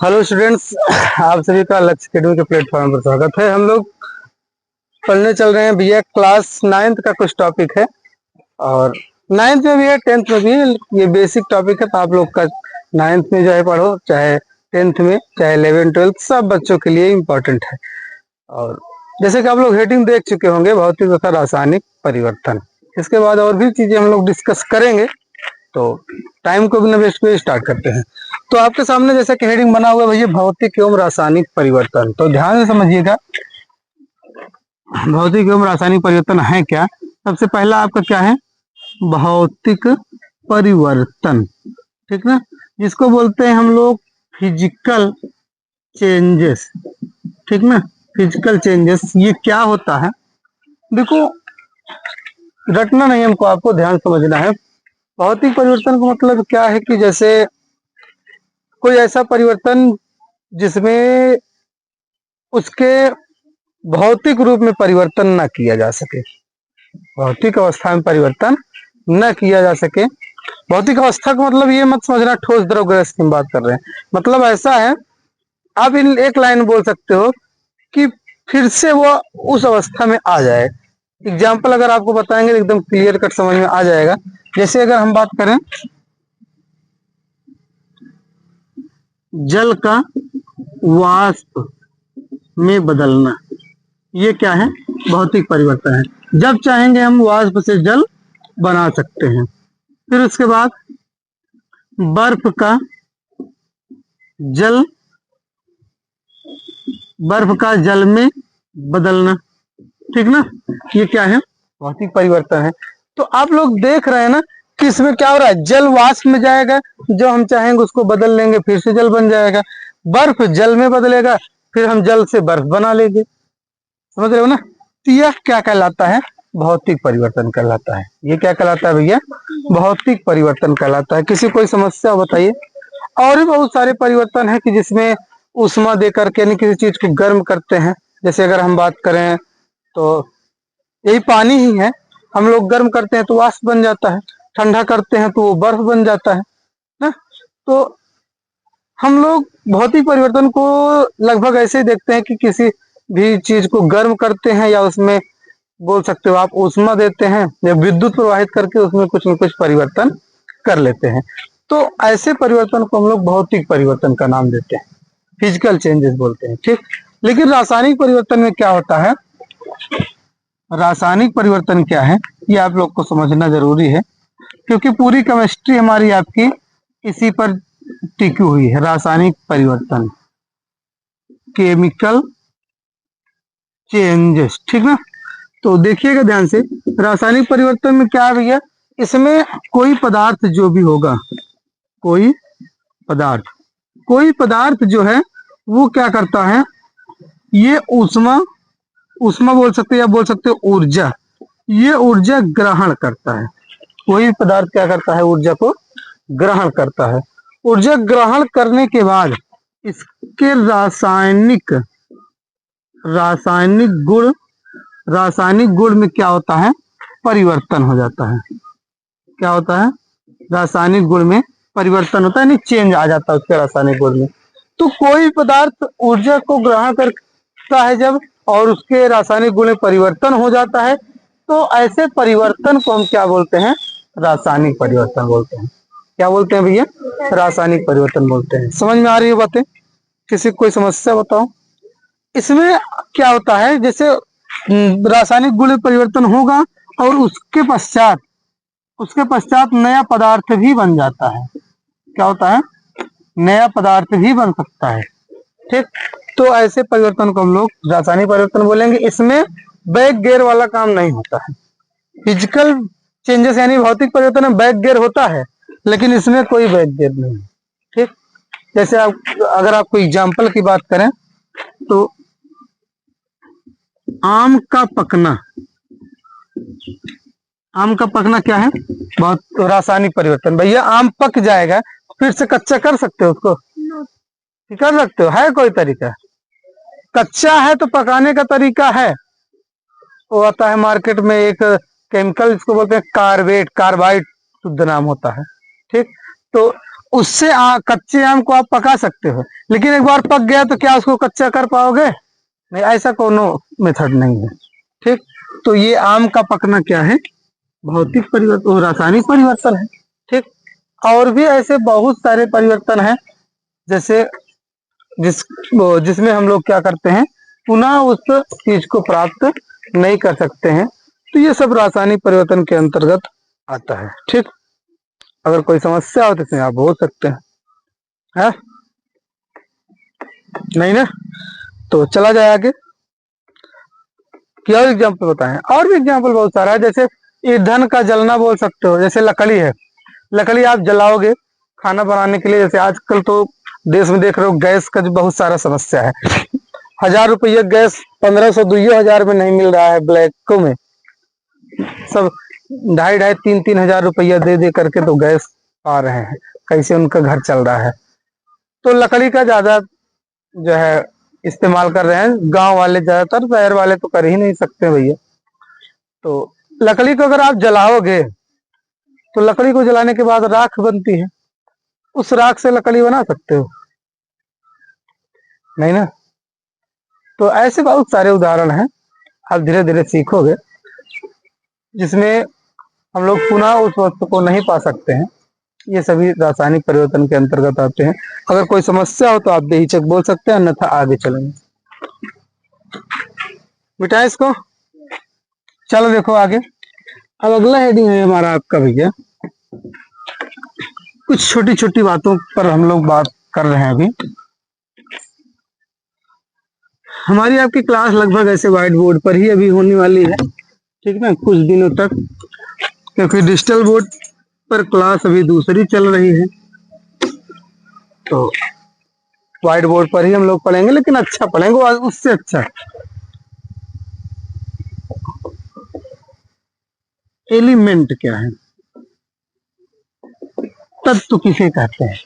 Hello students, आप सभी का लक्ष्य अकेडमी के प्लेटफॉर्म पर स्वागत है। हम लोग पढ़ने चल रहे हैं भैया क्लास 9th का कुछ टॉपिक है और 9th में भी है, 10th में भी है। ये बेसिक टॉपिक है तो आप लोग का 9th में जो है पढ़ो, चाहे 10th में, चाहे 11th 12th, सब बच्चों के लिए इम्पोर्टेंट है। और जैसे कि आप लोग हेडिंग देख चुके होंगे, भौतिक तथा रासायनिक परिवर्तन। इसके बाद और भी चीजें हम लोग डिस्कस करेंगे, तो टाइम को बिना वेस्ट किए स्टार्ट करते हैं। तो आपके सामने जैसा कि हेडिंग बना हुआ है भैया, भौतिक एवं रासायनिक परिवर्तन। तो ध्यान से समझिएगा, भौतिक एवं रासायनिक परिवर्तन है क्या। सबसे पहला आपका क्या है, भौतिक परिवर्तन, ठीक ना, जिसको बोलते हैं हम लोग फिजिकल चेंजेस, ठीक ना। फिजिकल चेंजेस ये क्या होता है, देखो रटना नहीं हमको, आपको ध्यान समझना है। भौतिक परिवर्तन का मतलब क्या है कि जैसे कोई ऐसा परिवर्तन जिसमें उसके भौतिक रूप में परिवर्तन न किया जा सके, भौतिक अवस्था में परिवर्तन न किया जा सके। भौतिक अवस्था का मतलब ये मत समझना ठोस द्रव गैस की बात कर रहे हैं। मतलब ऐसा है, आप इन एक लाइन बोल सकते हो कि फिर से वो उस अवस्था में आ जाए। एग्जाम्पल अगर आपको बताएंगे तो एकदम क्लियर कट समझ में आ जाएगा। जैसे अगर हम बात करें जल का वाष्प में बदलना, ये क्या है, भौतिक परिवर्तन है। जब चाहेंगे हम वाष्प से जल बना सकते हैं। फिर उसके बाद बर्फ का जल, बर्फ का जल में बदलना, ठीक ना, ये क्या है, भौतिक परिवर्तन है। तो आप लोग देख रहे हैं ना कि इसमें क्या हो रहा है, जल वाष्प में जाएगा, जो हम चाहेंगे उसको बदल लेंगे, फिर से जल बन जाएगा। बर्फ जल में बदलेगा, फिर हम जल से बर्फ बना लेंगे। समझ रहे हो ना। तो यह क्या कहलाता है, भौतिक परिवर्तन कहलाता है। ये क्या कहलाता है भैया, भौतिक परिवर्तन कहलाता है। किसी कोई समस्या बताइए। और भी बहुत सारे परिवर्तन है कि जिसमें उष्मा देकर के यानी किसी चीज को गर्म करते हैं। जैसे अगर हम बात करें तो यही पानी ही है, हम लोग गर्म करते हैं तो वाष्प बन जाता है, ठंडा करते हैं तो वो बर्फ बन जाता है ना। तो हम लोग भौतिक परिवर्तन को लगभग ऐसे ही देखते हैं कि किसी भी चीज को गर्म करते हैं या उसमें बोल सकते हो आप ऊष्मा देते हैं या विद्युत प्रवाहित करके उसमें कुछ न कुछ परिवर्तन कर लेते हैं। तो ऐसे परिवर्तन को हम लोग भौतिक परिवर्तन का नाम देते हैं, फिजिकल चेंजेस बोलते हैं, ठीक। लेकिन रासायनिक परिवर्तन में क्या होता है, रासायनिक परिवर्तन क्या है ये आप लोग को समझना जरूरी है, क्योंकि पूरी केमिस्ट्री हमारी आपकी इसी पर टिकी हुई है। रासायनिक परिवर्तन, केमिकल चेंजेस, ठीक ना। तो देखिएगा ध्यान से, रासायनिक परिवर्तन में क्या है भैया, इसमें कोई पदार्थ जो भी होगा, कोई पदार्थ, कोई पदार्थ जो है वो क्या करता है, ये ऊष्मा, ऊष्मा बोल सकते हैं या बोल सकते हो ऊर्जा, ये ऊर्जा ग्रहण करता है। कोई पदार्थ क्या करता है, ऊर्जा को ग्रहण करता है। ऊर्जा ग्रहण करने के बाद इसके रासायनिक रासायनिक गुण, रासायनिक गुण में क्या होता है, परिवर्तन हो जाता है। क्या होता है, रासायनिक गुण में परिवर्तन होता है, नहीं चेंज आ जाता है उसके रासायनिक गुण में। तो कोई पदार्थ ऊर्जा को ग्रहण करता है जब, और उसके रासायनिक गुण में परिवर्तन हो जाता है, तो ऐसे परिवर्तन को हम क्या बोलते हैं, रासायनिक परिवर्तन बोलते हैं। क्या बोलते हैं भैया, रासायनिक परिवर्तन बोलते हैं। समझ में आ रही है बातें, किसी को कोई समस्या बताओ। इसमें क्या होता है, जैसे रासायनिक गुण में परिवर्तन होगा और उसके पश्चात नया पदार्थ भी बन जाता है। क्या होता है, नया पदार्थ भी बन सकता है, ठीक। तो ऐसे परिवर्तन को हम लोग रासायनिक परिवर्तन बोलेंगे। इसमें बैक गियर वाला काम नहीं होता है। फिजिकल चेंजेस यानी भौतिक परिवर्तन में बैक गियर होता है, लेकिन इसमें कोई बैक गियर नहीं है, ठीक। जैसे आप अगर आपको एग्जाम्पल की बात करें तो आम का पकना, आम का पकना क्या है, बहुत रासायनिक परिवर्तन। भैया आम पक जाएगा, फिर से कच्चा कर सकते हो उसको, कर सकते हो, है कोई तरीका। कच्चा है तो पकाने का तरीका है, वो आता है मार्केट में एक केमिकल, इसको बोलते हैं कार्बेट, कार्बाइड शुद्ध नाम होता है, ठीक। तो उससे कच्चे आम को आप पका सकते हो, लेकिन एक बार पक गया तो क्या उसको कच्चा कर पाओगे? नहीं, ऐसा कोनो मेथड नहीं है। ठीक, तो ये आम का पकना क्या है? भौतिक परिवर्तन और रासायनिक परिवर्तन है। ठीक, और भी ऐसे बहुत सारे परिवर्तन हैं, जैसे जिसमें हम लोग क्या करते हैं, पुनः उस चीज को प्राप्त नहीं कर सकते हैं, तो ये सब रासायनिक परिवर्तन के अंतर्गत आता है। ठीक, अगर कोई समस्या हो तो इसमें आप बोल सकते हैं, है नहीं ना? तो चला जाए आगे, क्या एग्जाम्पल बताएं? और भी एग्जाम्पल बहुत सारा है, जैसे ईंधन का जलना बोल सकते हो। जैसे लकड़ी है, लकड़ी आप जलाओगे खाना बनाने के लिए, जैसे आजकल तो देश में देख रहे हो गैस का जो बहुत सारा समस्या है, 1000 रुपया गैस 1500 2000 में नहीं मिल रहा है, ब्लैक में सब 2500-3-3000 रुपया दे दे करके तो गैस पा रहे हैं, कैसे उनका घर चल रहा है। तो लकड़ी का ज्यादा जो है इस्तेमाल कर रहे हैं गांव वाले, ज्यादातर शहर वाले तो कर ही नहीं सकते भैया। तो लकड़ी को अगर आप जलाओगे तो लकड़ी को जलाने के बाद राख बनती है, उस राख से लकड़ी बना सकते हो? नहीं ना? तो ऐसे बहुत सारे उदाहरण हैं, आप धीरे धीरे सीखोगे, जिसमें हम लोग पुनः उस वस्तु को नहीं पा सकते हैं। ये सभी रासायनिक परिवर्तन के अंतर्गत आते हैं। अगर कोई समस्या हो तो आप बेहिचक बोल सकते हैं, अन्यथा आगे चलेंगे। मिटा इसको, चलो देखो आगे। अब अगला हेडिंग है हमारा आपका भैया, कुछ छोटी छोटी बातों पर हम लोग बात कर रहे हैं अभी। हमारी आपकी क्लास लगभग ऐसे व्हाइट बोर्ड पर ही अभी होने वाली है, ठीक ना, कुछ दिनों तक, क्योंकि डिजिटल बोर्ड पर क्लास अभी दूसरी चल रही है, तो व्हाइट बोर्ड पर ही हम लोग पढ़ेंगे, लेकिन अच्छा पढ़ेंगे, उससे अच्छा। एलिमेंट क्या है? तत्व किसे कहते हैं?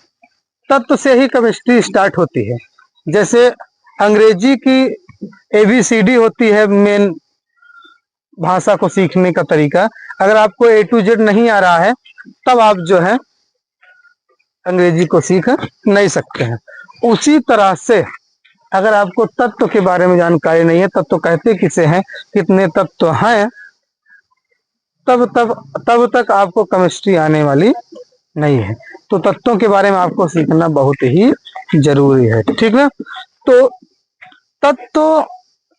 तत्व से ही केमिस्ट्री स्टार्ट होती है। जैसे अंग्रेजी की ABCD होती है मेन भाषा को सीखने का तरीका, अगर आपको A to Z नहीं आ रहा है तब आप जो है अंग्रेजी को सीख नहीं सकते हैं। उसी तरह से अगर आपको तत्व के बारे में जानकारी नहीं है, तत्व कहते किसे हैं, कितने तत्व हैं, तब तक आपको केमिस्ट्री आने वाली नहीं है। तो तत्वों के बारे में आपको सीखना बहुत ही जरूरी है, ठीक ना? तो तत्व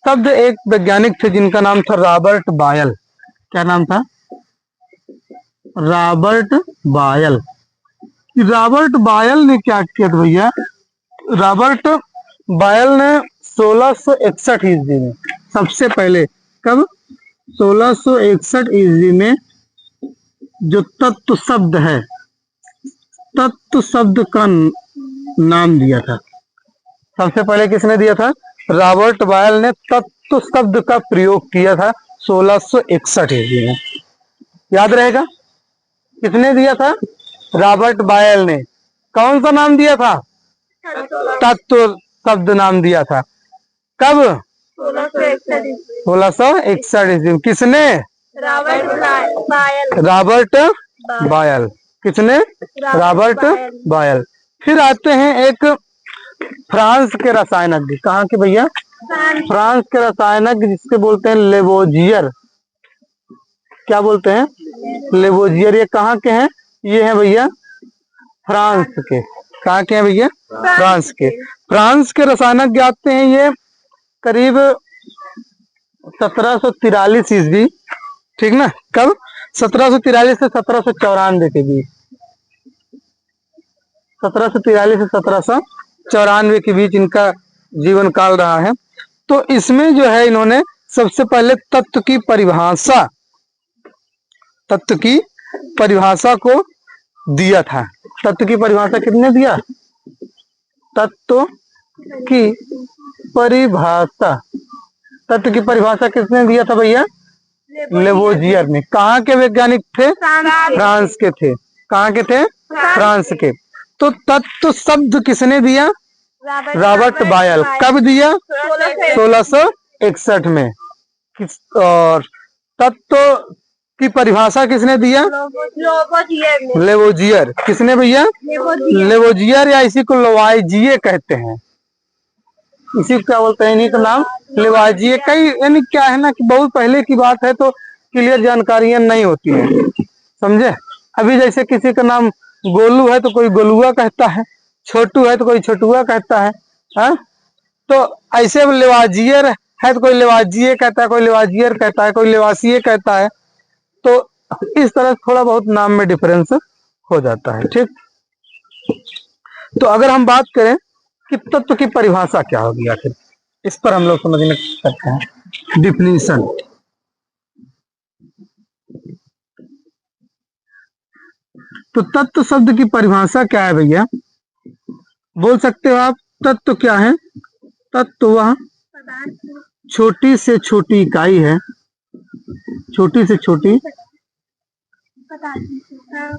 शब्द एक वैज्ञानिक थे जिनका नाम था रॉबर्ट बायल। क्या नाम था? रॉबर्ट बायल। रॉबर्ट बायल ने क्या किया था भैया? रॉबर्ट बायल ने 1661 ईस्वी में, सबसे पहले, कब? 1661 ईस्वी में जो तत्व शब्द है, तत्व शब्द का नाम दिया था। सबसे पहले किसने दिया था? रॉबर्ट बायल ने तत्व शब्द का प्रयोग किया था 1661 ईस्वी में। याद रहेगा, किसने दिया था? रॉबर्ट बायल ने। कौन सा नाम दिया था? तत्व शब्द नाम दिया था। कब? 1661 ईस्वी में। किसने? रॉबर्ट बायल। किसने? रॉबर्ट बायल। फिर आते हैं एक फ्रांस के रसायनज्ञ। कहाँ के भैया? फ्रांस के रसायनज्ञ, जिसके बोलते हैं लेवोजियर। क्या बोलते हैं? लेवोजियर। ये कहाँ के हैं? ये हैं भैया फ्रांस के। कहाँ के हैं भैया? फ्रांस के। फ्रांस के रसायनज्ञ आते हैं ये करीब 1743 ईस्वी, ठीक ना? कब? 1743 से 1794 के बीच। 1743 से 1794 के बीच इनका जीवन काल रहा है। तो इसमें जो है इन्होंने सबसे पहले तत्व की परिभाषा को दिया था। तत्व की परिभाषा किसने दिया? तत्व की परिभाषा, तत्व की परिभाषा किसने दिया था भैया? लेवोजियर ने। कहाँ के वैज्ञानिक थे? फ्रांस के थे। कहाँ के थे? फ्रांस के। तो तत्व शब्द किसने दिया? रॉबर्ट बायल। कब दिया? 1661 में। और तत्व की परिभाषा किसने दिया? लेवोजियर। किसने भैया? लेवोजियर, या इसी को लवाइजिए कहते हैं। इसी को क्या बोलते हैं? इन्हीं का नाम लेवाइजिए। कई यानी क्या है ना कि बहुत पहले की बात है तो क्लियर जानकारियां नहीं होती है, समझे। अभी जैसे किसी का नाम गोलू है तो कोई गोलुआ कहता है, छोटू है तो कोई छोटुआ कहता है, हा? तो ऐसे लेवाजियर है तो कोई लेवाजिए कहता है, कोई लेवाजियर कहता है, कोई लेवासिए कहता है। तो इस तरह थोड़ा बहुत नाम में डिफरेंस हो जाता है, ठीक। तो अगर हम बात करें कि तत्व की परिभाषा क्या होगी आखिर, इस पर हम लोग समझने सकते हैं। डिफिनीशन, तो तत्व शब्द की परिभाषा क्या है भैया? बोल सकते हो आप? तत्व क्या है? तत्व वह छोटी से छोटी इकाई है, छोटी से छोटी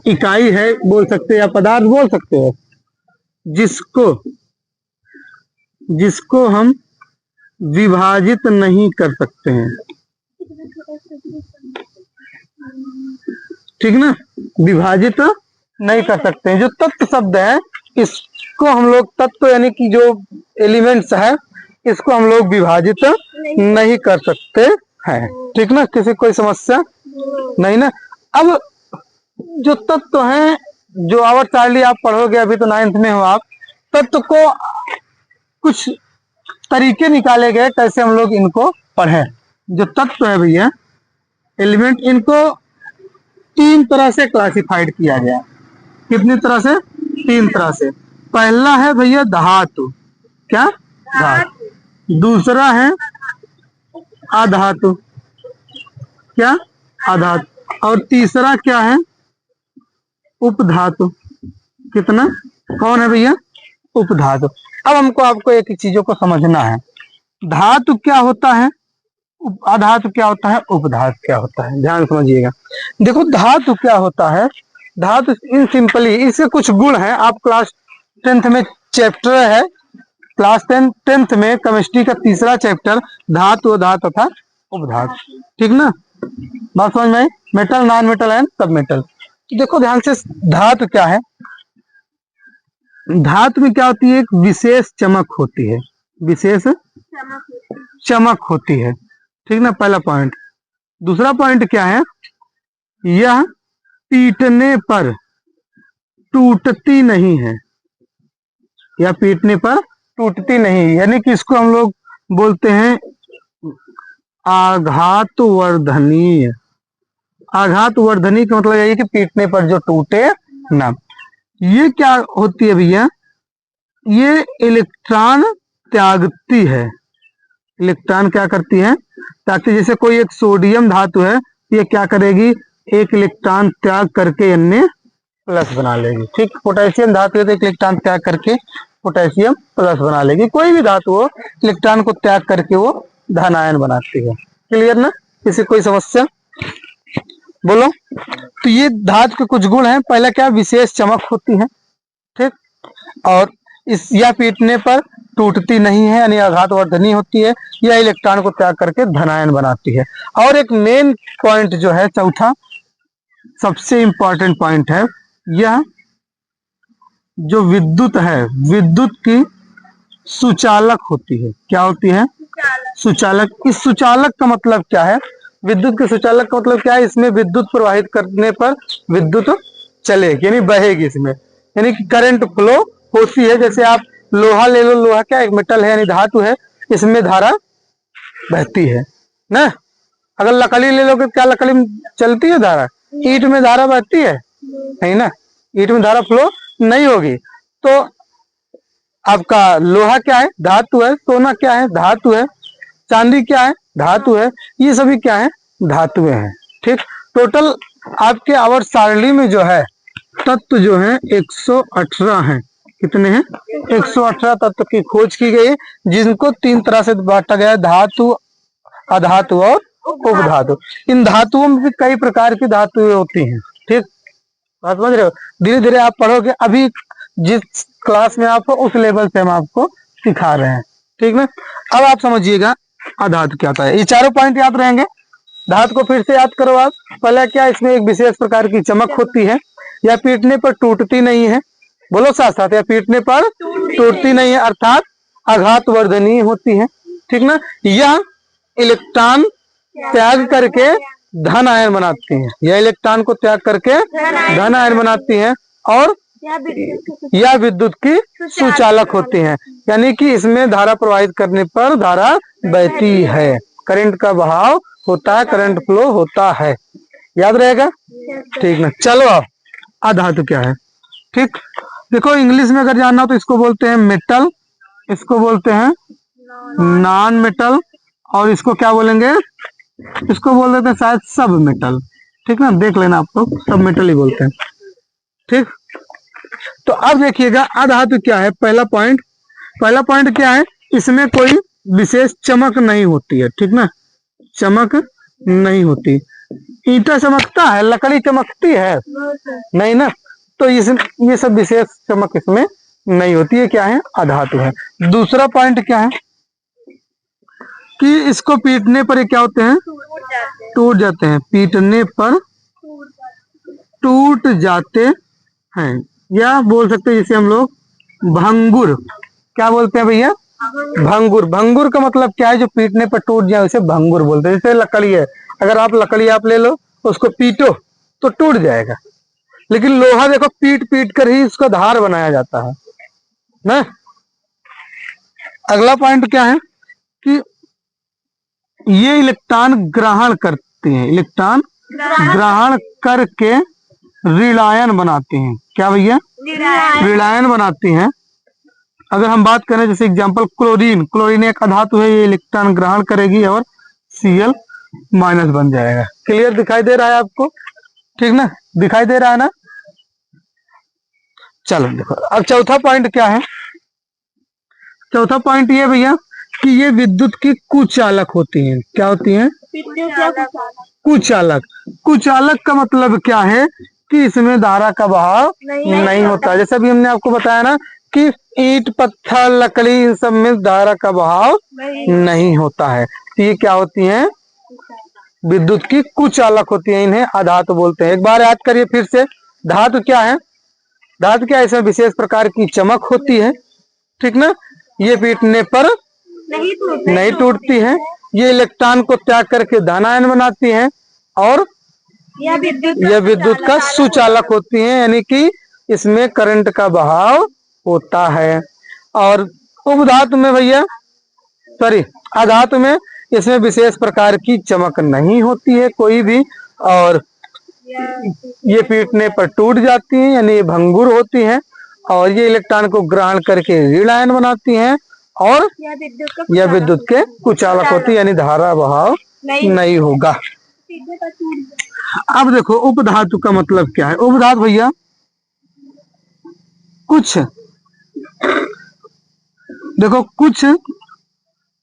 इकाई है बोल सकते हैं, या पदार्थ बोल सकते हो, जिसको हम विभाजित नहीं कर सकते हैं, ठीक ना। विभाजित नहीं कर सकते हैं। जो तत्व शब्द है इसको हम लोग, तत्व यानी कि जो एलिमेंट्स है, इसको हम लोग विभाजित नहीं कर सकते हैं, ठीक ना। किसी कोई समस्या नहीं ना। अब जो तत्व है, जो आवर चार्ली आप पढ़ोगे, अभी तो 9th में हो आप, तत्व को कुछ तरीके निकाले गए कैसे हम लोग इनको पढ़ें। जो तत्व है भैया, एलिमेंट, इनको 3 तरह से क्लासिफाइड किया गया। कितनी तरह से? 3 तरह से। पहला है भैया धातु। क्या? धातु। दूसरा है अधातु। क्या? अधातु। और तीसरा क्या है? उपधातु। कितना? कौन है भैया? उपधातु। अब हमको आपको एक चीजों को समझना है, धातु क्या होता है, अधातु क्या होता है, उपधातु क्या होता है। ध्यान समझिएगा। देखो धातु क्या होता है, धातु इन सिंपली इसके कुछ गुण हैं। आप क्लास 10th में चैप्टर है, क्लास 10th में केमिस्ट्री का तीसरा चैप्टर धातु, धातु तथा उपधातु, ठीक ना। बात समझ में? मेटल, नॉन मेटल एंड सब मेटल। देखो ध्यान से, धातु क्या है? धातु में क्या होती है? एक विशेष चमक होती है, विशेष चमक होती है, ठीक ना, पहला पॉइंट। दूसरा पॉइंट क्या है? यह पीटने पर टूटती नहीं है, या पीटने पर टूटती नहीं, यानी कि इसको हम लोग बोलते हैं आघात वर्धनीय। आघात वर्धनीय का मतलब यही कि पीटने पर जो टूटे ना। ये क्या होती है भैया? ये इलेक्ट्रॉन त्यागती है। इलेक्ट्रॉन क्या करती है? ताकि जैसे कोई एक सोडियम धातु है, ये क्या करेगी? एक इलेक्ट्रॉन त्याग करके अन्य प्लस बना लेगी, ठीक। पोटेशियम धातु है तो एक इलेक्ट्रॉन त्याग करके पोटेशियम प्लस बना लेगी। कोई भी धातु हो, इलेक्ट्रॉन को त्याग करके वो धन आयन बनाती है। क्लियर ना? किसी कोई समस्या? बोलो। तो ये धातु के कुछ गुण हैं। पहला क्या? विशेष चमक होती है, ठीक। और इस यह पीटने पर टूटती नहीं है, यानी आघातवर्धनी होती है। यह इलेक्ट्रॉन को त्याग करके धनायन बनाती है। और एक मेन पॉइंट जो है, चौथा सबसे इंपॉर्टेंट पॉइंट है, यह जो विद्युत है, विद्युत की सुचालक होती है। क्या होती है? सुचालक। इस सुचालक का मतलब क्या है? विद्युत के सुचालक का मतलब क्या है? इसमें विद्युत प्रवाहित करने पर विद्युत चलेगी, यानी बहेगी इसमें, यानी कि करंट फ्लो होती है। जैसे आप लोहा ले लो, लोहा क्या एक मेटल है, यानी धातु है, इसमें धारा बहती है ना। अगर लकड़ी ले लोगे, क्या लकड़ी में चलती है धारा? ईंट में धारा बहती है? नहीं ना, ईंट में धारा फ्लो नहीं होगी। तो आपका लोहा क्या है? धातु है। सोना क्या है? धातु है। चांदी क्या है? धातु है। ये सभी क्या है? धातुएं हैं, ठीक। टोटल आपके आवर सारणी में जो है तत्व जो है 118 हैं। कितने हैं? 118 तत्व की खोज की गई, जिनको 3 तरह से बांटा गया है, धातु, अधातु और उपधातु। इन धातुओं में भी कई प्रकार की धातुएं होती हैं, ठीक। बात समझ रहे हो? धीरे धीरे आप पढ़ोगे। अभी जिस क्लास में आपको, उस लेवल से हम आपको सिखा रहे हैं, ठीक ना। अब आप समझिएगा अधातु क्या होता है। ये चारों पॉइंट याद रहेंगे। धातु को फिर से याद करो आप। पहला क्या, इसमें एक विशेष प्रकार की चमक होती है, या पीटने पर टूटती नहीं है, बोलो साथ साथ, या पीटने पर टूटती नहीं है, अर्थात आघात वर्धनीय होती है, ठीक ना। यह इलेक्ट्रॉन त्याग करके धन आयन बनाती है, यह इलेक्ट्रॉन को त्याग करके धन आयन बनाती है, और यह विद्युत की सुचालक होती है, यानी कि इसमें धारा प्रवाहित करने पर धारा बहती है, करंट का बहाव होता है, करंट फ्लो होता है, याद रहेगा, ठीक ना। चलो अब अधातु क्या है, ठीक। देखो इंग्लिश में अगर जानना हो तो इसको बोलते हैं मेटल, इसको बोलते हैं नॉन मेटल, और इसको क्या बोलेंगे, इसको बोल देते हैं शायद सब मेटल, ठीक ना, देख लेना आप लोग, सब मेटल ही बोलते हैं, ठीक। तो अब देखिएगा अधातु क्या है। पहला पॉइंट क्या है, इसमें कोई विशेष चमक नहीं होती है, ठीक ना, चमक नहीं होती। ईंटा चमकता है, लकड़ी चमकती है, नहीं ना, तो ये सब विशेष चमक इसमें नहीं होती है, क्या है, अधातु है। दूसरा पॉइंट क्या है कि इसको पीटने पर ये क्या होते हैं, टूट जाते हैं, पीटने पर टूट जाते हैं, या बोल सकते हैं जिसे हम लोग भंगुर, क्या बोलते हैं भैया, भंगुर। भंगुर का मतलब क्या है, जो पीटने पर टूट जाए उसे भंगुर बोलते हैं। जैसे लकड़ी है, अगर आप लकड़ी आप ले लो, उसको पीटो तो टूट जाएगा, लेकिन लोहा देखो पीट पीट कर ही उसका धार बनाया जाता है ना। अगला पॉइंट क्या है कि ये इलेक्ट्रॉन ग्रहण करते हैं, इलेक्ट्रॉन ग्रहण करके ऋणायन बनाते हैं, क्या भैया, ऋणायन बनाती हैं। अगर हम बात करें जैसे एग्जांपल क्लोरीन एक अधातु है, ये इलेक्ट्रॉन ग्रहण करेगी और Cl माइनस बन जाएगा। क्लियर दिखाई दे रहा है आपको, ठीक ना, दिखाई दे रहा है ना। चलो देखो अब चौथा पॉइंट क्या है, चौथा पॉइंट ये भैया कि ये विद्युत की कुचालक होती हैं, क्या होती हैं, कुचालक। कुचालक का मतलब क्या है कि इसमें धारा का बहाव नहीं होता। जैसे अभी हमने आपको बताया ना कि ईंट पत्थर लकड़ी इन सब में धारा का बहाव नहीं होता है, तो ये क्या होती हैं, विद्युत की कुचालक होती है, इन्हें अधातु बोलते हैं। एक बार याद करिए फिर से, धातु क्या है, धातु क्या है, इसमें विशेष प्रकार की चमक होती है, ठीक ना, ये पीटने पर नहीं टूटती है, ये इलेक्ट्रॉन को त्याग करके धन आयन बनाती है, और यह विद्युत का सुचालक होती है, यानी कि इसमें करंट का बहाव होता है। और उपधातु में भैया अधातु में इसमें विशेष प्रकार की चमक नहीं होती है कोई भी, और ये पीटने पर टूट जाती है, यानी ये भंगुर होती हैं, और ये इलेक्ट्रॉन को ग्रहण करके ऋण आयन बनाती हैं, और यह विद्युत के कुचालक होती है, यानी धारा बहाव नहीं होगा। अब देखो उपधातु का मतलब क्या है। उपधातु भैया कुछ देखो, कुछ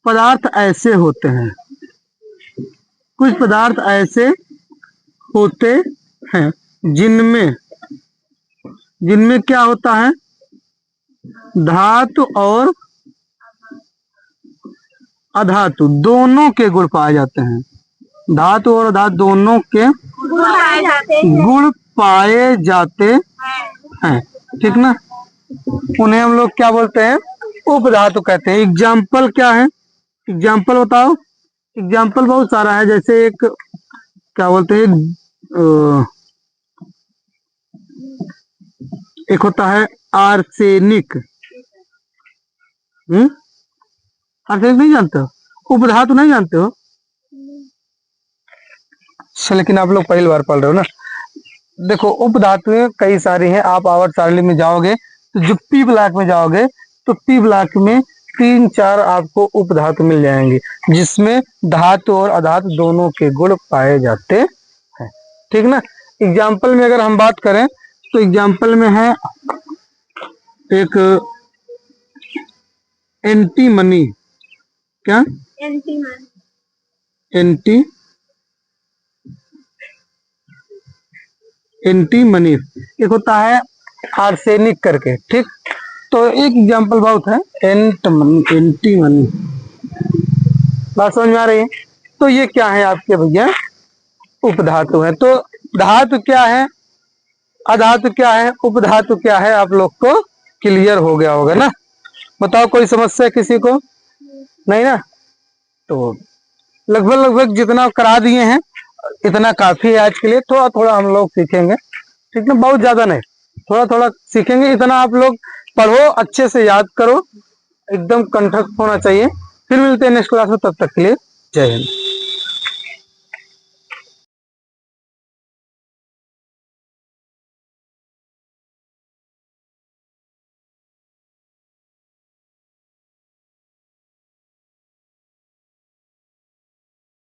पदार्थ ऐसे होते हैं, कुछ पदार्थ ऐसे होते हैं जिनमें क्या होता है, धातु और अधातु दोनों के गुण पाए जाते हैं, धातु और अधातु दोनों के गुण पाए जाते हैं, ठीक ना, उन्हें हम लोग क्या बोलते हैं, उपधातु कहते हैं। एग्जाम्पल क्या है, एग्जाम्पल बताओ। एग्जाम्पल बहुत सारा है, जैसे एक क्या बोलते हैं, एक होता है आर्सेनिक, आर्सेनिक नहीं जानते हो, उपधातु नहीं जानते हो, लेकिन आप लोग पहली बार पढ़ रहे हो ना। देखो उपधातुएं कई सारी हैं, आप आवर्त सारणी में जाओगे तो जो पी ब्लॉक में जाओगे तो पी ब्लॉक में 3-4 आपको उपधातु मिल जाएंगे, जिसमें धातु और अधातु दोनों के गुण पाए जाते हैं, ठीक ना। एग्जाम्पल में अगर हम बात करें तो एग्जाम्पल में है एक एंटीमनी, क्या एंटीमनी, एक होता है आर्सेनिक करके, ठीक। तो एक एग्जांपल बहुत है एंटीमनी, बात समझ में आ रही है। तो ये क्या है आपके भैया, उपधातु है। तो धातु क्या है, अधातु क्या है, उपधातु क्या है, आप लोग को क्लियर हो गया होगा ना। बताओ कोई समस्या किसी को? नहीं ना। तो लगभग लगभग जितना करा दिए हैं इतना काफी है आज के लिए। थोड़ा थोड़ा हम लोग सीखेंगे, ठीक ना, बहुत ज्यादा नहीं, थोड़ा थोड़ा सीखेंगे। इतना आप लोग पढ़ो, अच्छे से याद करो, एकदम कंठस्थ होना चाहिए। फिर मिलते हैं नेक्स्ट क्लास में, तब तक के लिए जय हिंद।